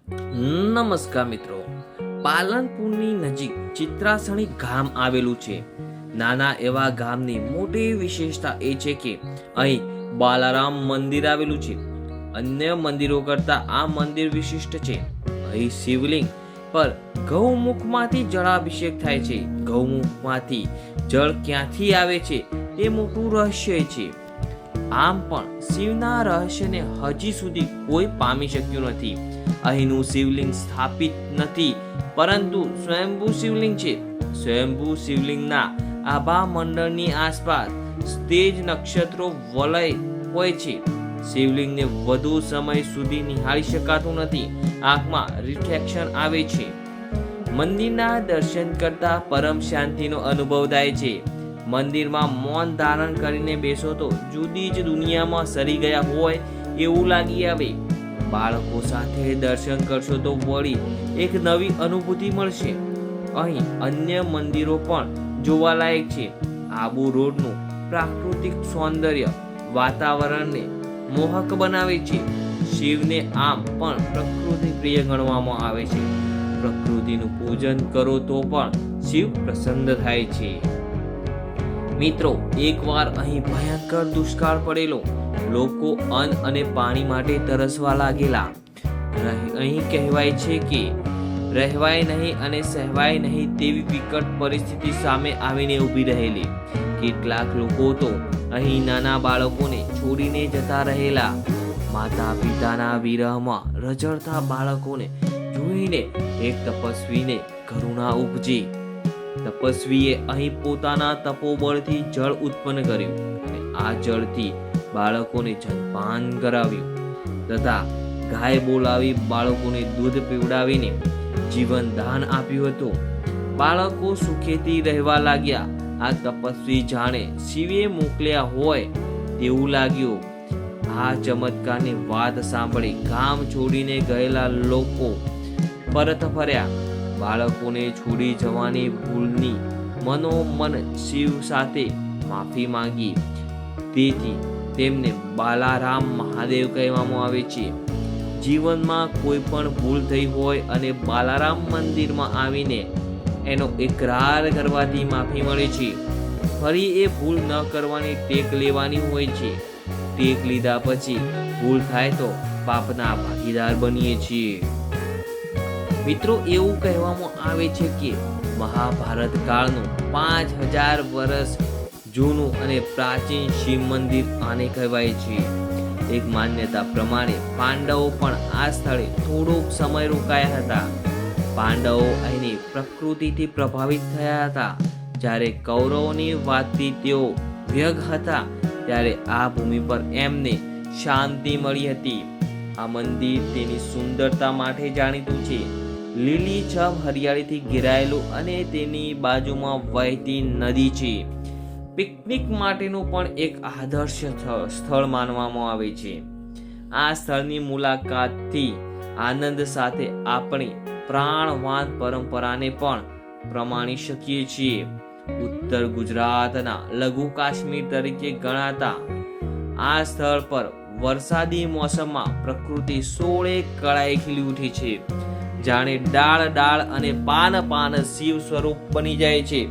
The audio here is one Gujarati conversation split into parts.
નમસ્કાર મિત્રો, પાલનપુરની નજીક ચિત્રાસણી ગામ આવેલું છે. નાના એવા ગામની મોટી વિશેષતા એ છે કે અહીં બાલારામ મંદિર આવેલું છે. અન્ય મંદિરો કરતા આ મંદિર વિશિષ્ટ છે. અહીં શિવલિંગ પર ગૌમુખમાંથી જળાભિષેક થાય છે. ગૌમુખમાંથી જળ ક્યાંથી આવે છે તે મોટું રહસ્ય છે. આમ પણ શિવના રહસ્યને હજી સુધી કોઈ પામી શક્યું નથી. અહીંનું શિવલિંગ સ્થાપિત નથી, પરંતુ સ્વયંભૂ શિવલિંગ છે. સ્વયંભૂ શિવલિંગના આભા મંડળની આસપાસ તેજ નક્ષત્રો વલય હોય છે. શિવલિંગને વધુ સમય સુધી નિહાળી શકાતું નથી. આંખમાં રિફ્લેક્શન આવે છે. મંદિરના દર્શન કરતા પરમ શાંતિનો અનુભવ થાય છે. મંદિરમાં મૌન ધારણ કરીને બેસો તો જુદી જ દુનિયામાં સરી ગયા હોય એવું લાગી આવે. બાળકો સાથે દર્શન કરશો તો વળી એક નવી અનુભૂતિ મળશે. અહીં અન્ય મંદિરો પણ જોવાલાયક છે. આબુ રોડનું પ્રાકૃતિક સૌંદર્ય વાતાવરણને મોહક બનાવે છે. શિવને આમ પણ પ્રકૃતિ પ્રિય ગણવામાં આવે છે. પ્રકૃતિનું પૂજન કરો તો પણ શિવ પ્રસન્ન થાય છે. મિત્રો, એકવાર અહીં ભયંકર દુષ્કાળ પડેલો. લોકો અન્ન અને પાણી માટે તરસવા લાગેલા. અહીં કહેવાય છે કે રહેવાય નહીં અને સહેવાય નહીં તેવી વિકટ પરિસ્થિતિ સામે આવીને ઊભી રહેલી. કેટલાક લોકો તો અહીં નાના બાળકોને છોડીને જતા રહેલા. માતા પિતાના વિરહમાં રઝળતા બાળકોને જોઈને એક તપસ્વીને કરુણા ઉપજી. તપસ્વીએ અહીં પોતાના તપોબળથી જળ ઉત્પન્ન કર્યું અને આ જળથી બાળકોને જલપાન કરાવ્યું તથા ગાય બોલાવી બાળકોને દૂધ પીવડાવીને જીવન દાન આપ્યું હતું. બાળકો સુખેથી રહેવા લાગ્યા. આ તપસ્વી જાણે શિવે મોકલ્યા હોય તેવું લાગ્યું. આ ચમત્કારની વાત સાંભળી ગામ છોડીને ગયેલા લોકો પરત ફર્યા. બાળકોને છોડી જવાની ભૂલની મનોમન શિવ સાથે માફી માંગી. તેથી તેમને બાલારામ મહાદેવ કહેવામાં આવે છે. જીવનમાં કોઈ પણ ભૂલ થઈ હોય અને બાલારામ મંદિરમાં આવીને એનો ઇકરાર કરવાથી માફી મળે છે. ફરી એ ભૂલ ન કરવાની ટેક લેવાની હોય છે. ટેક લીધા પછી ભૂલ થાય તો પાપના ભાગીદાર બનીએ છીએ. મિત્રો, એવું કહેવામાં આવે છે કે મહાભારત કાળનું 5000 વર્ષ જૂનું અને પ્રાચીન શિવ મંદિર આને કહેવાય છે. એક માન્યતા પ્રમાણે પાંડવો પણ આ સ્થળે થોડોક સમય રોકાયા હતા. પાંડવો અહીંની પ્રકૃતિથી પ્રભાવિત થયા હતા. જ્યારે કૌરવોની વાતથી તેઓ વ્યગ હતા ત્યારે આ ભૂમિ પર એમને શાંતિ મળી હતી. આ મંદિર તેની સુંદરતા માટે જાણીતું છે. લીલીછમ હરિયાળીથી ઘેરાયેલું અને તેની બાજુમાં વહેતી નદી છે. પિકનિક માટેનું પણ એક આદર્શ સ્થળ માનવામાં આવે છે. આ સ્થળની મુલાકાતથી આનંદ સાથે આપણી પ્રાણવાન પરંપરાને પણ પ્રમાણી શકીએ છીએ. ઉત્તર ગુજરાતના લઘુ કાશ્મીર તરીકે ગણાતા આ સ્થળ પર વરસાદી મોસમમાં પ્રકૃતિ સોળે કળાએ ખીલી ઉઠી છે. જાણે ડાળ ડાળ અને પાન પાન શિવ સ્વરૂપ બની જાય છે.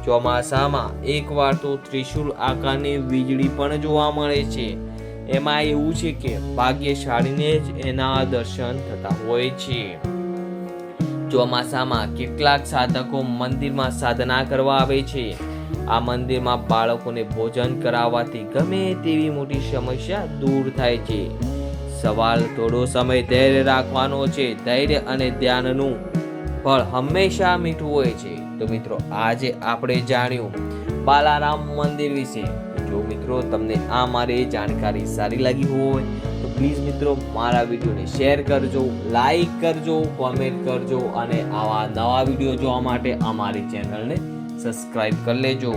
ચોમાસામાં એકવાર તો ત્રિશુલ આકારની વીજળી પણ જોવા મળે છે. એમાં એવું છે કે ભાગ્યશાળીને જ એના દર્શન થતા હોય છે. ચોમાસામાં કેટલાક સાધકો મંદિરમાં સાધના કરવા આવે છે. આ મંદિરમાં બાળકોને ભોજન કરાવવાથી ગમે તેવી મોટી સમસ્યા દૂર થાય છે. સવાલ થોડો સમય ધૈર્ય રાખવાનો છે. ધૈર્ય અને ધ્યાનનું ફળ હંમેશા મીઠું હોય છે. તો મિત્રો, આજે આપણે જાણ્યું બાલારામ મંદિર વિશે. જો મિત્રો તમને આ મારી જાણકારી સારી લાગી હોય તો પ્લીઝ મિત્રો મારા વિડીયોને શેર કરજો, લાઈક કરજો, કોમેન્ટ કરજો અને આવા નવા વિડીયો જોવા માટે અમારી ચેનલને સબસ્ક્રાઈબ કરી લેજો.